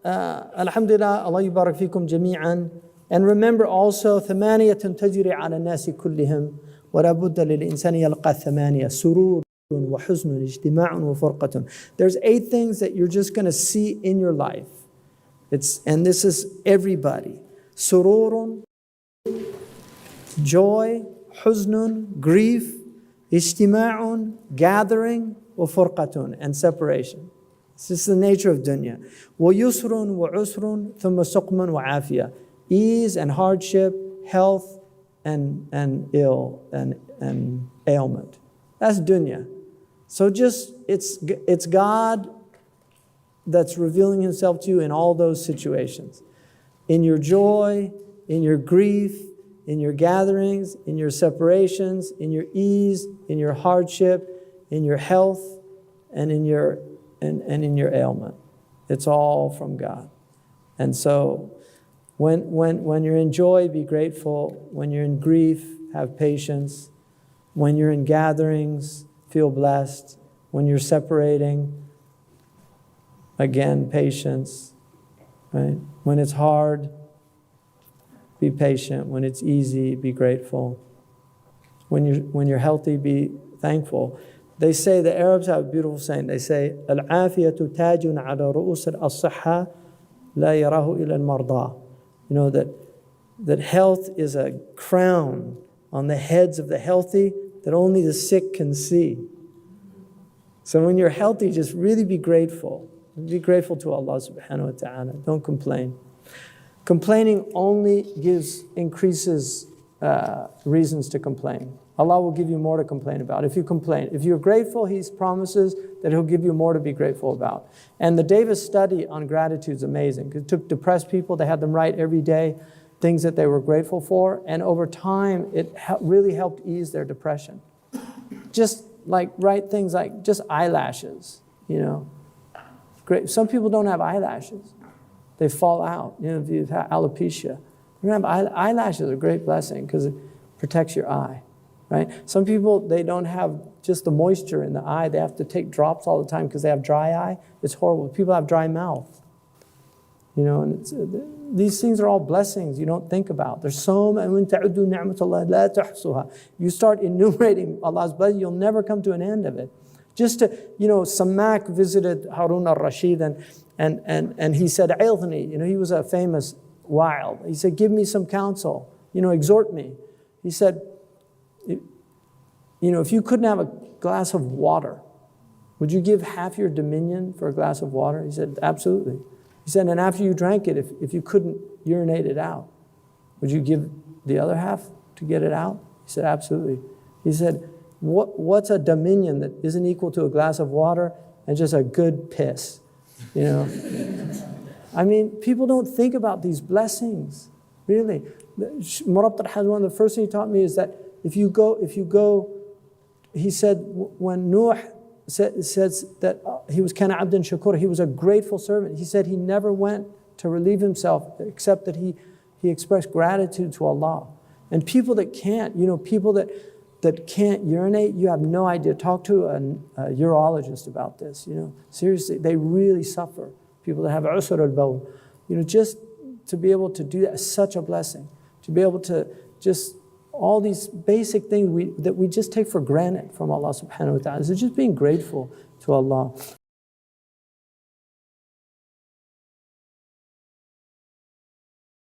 alhamdulillah, Allah yubarak fikum jami'an. And remember also, ثمانية تجري على الناس كلهم ولا بد للإنسان يلقى ثمانية سرور وحزن اجتماع وفرقة. There's 8 things that you're just going to see in your life. And this is everybody. سرور, joy, حزن, grief, اجتماع, gathering, وفرقة, and separation. This is the nature of dunya. ويسر وعسر ثم سقم وعافية. Ease and hardship, health and ill and ailment. That's dunya. So just it's God that's revealing Himself to you in all those situations. In your joy, in your grief, in your gatherings, in your separations, in your ease, in your hardship, in your health, and in your ailment. It's all from God. And so when you're in joy, be grateful. When you're in grief, have patience. When you're in gatherings, feel blessed. When you're separating, again, patience. Right? When it's hard, be patient. When it's easy, be grateful. When you're healthy, be thankful. They say, the Arabs have a beautiful saying. They say, "Al-afiyatu tajun ala ru'us al-sihha la yarahu ila al-marda." You know, that health is a crown on the heads of the healthy that only the sick can see. So when you're healthy, just really be grateful. Be grateful to Allah subhanahu wa ta'ala. Don't complain. Complaining only increases reasons to complain. Allah will give you more to complain about if you complain. If you're grateful, He promises that He'll give you more to be grateful about. And the Davis study on gratitude is amazing. It took depressed people, they had them write every day things that they were grateful for, and over time, it really helped ease their depression. Just like write things like just eyelashes, you know. Great. Some people don't have eyelashes. They fall out. You know, if you have alopecia. Remember, eyelashes are a great blessing because it protects your eye. Right? Some people, they don't have just the moisture in the eye. They have to take drops all the time because they have dry eye. It's horrible. People have dry mouth. You know, and these things are all blessings you don't think about. There's so many. You start enumerating Allah's blessings, you'll never come to an end of it. Just to, you know, Samak visited Harun al-Rashid and he said, "Ailthani," you know, he was a famous wild. He said, "Give me some counsel, you know, exhort me." He said, you know, if you couldn't have a glass of water, would you give half your dominion for a glass of water? He said, absolutely. He said, and after you drank it, if you couldn't urinate it out, would you give the other half to get it out? He said, absolutely. He said, what's a dominion that isn't equal to a glass of water and just a good piss? You know? I mean, people don't think about these blessings, really. Murabit al-Hajj, one of the first things he taught me is that if you go, he said, when Nuh says that he was kana abdan shakur, he was a grateful servant. He said he never went to relieve himself except that he expressed gratitude to Allah. And people that can't, you know, people that can't urinate, you have no idea. Talk to a urologist about this, you know. Seriously, they really suffer. People that have usr al-bawl. You know, just to be able to do that is such a blessing. To be able to just all these basic things that we just take for granted from Allah subhanahu wa ta'ala. So just being grateful to Allah.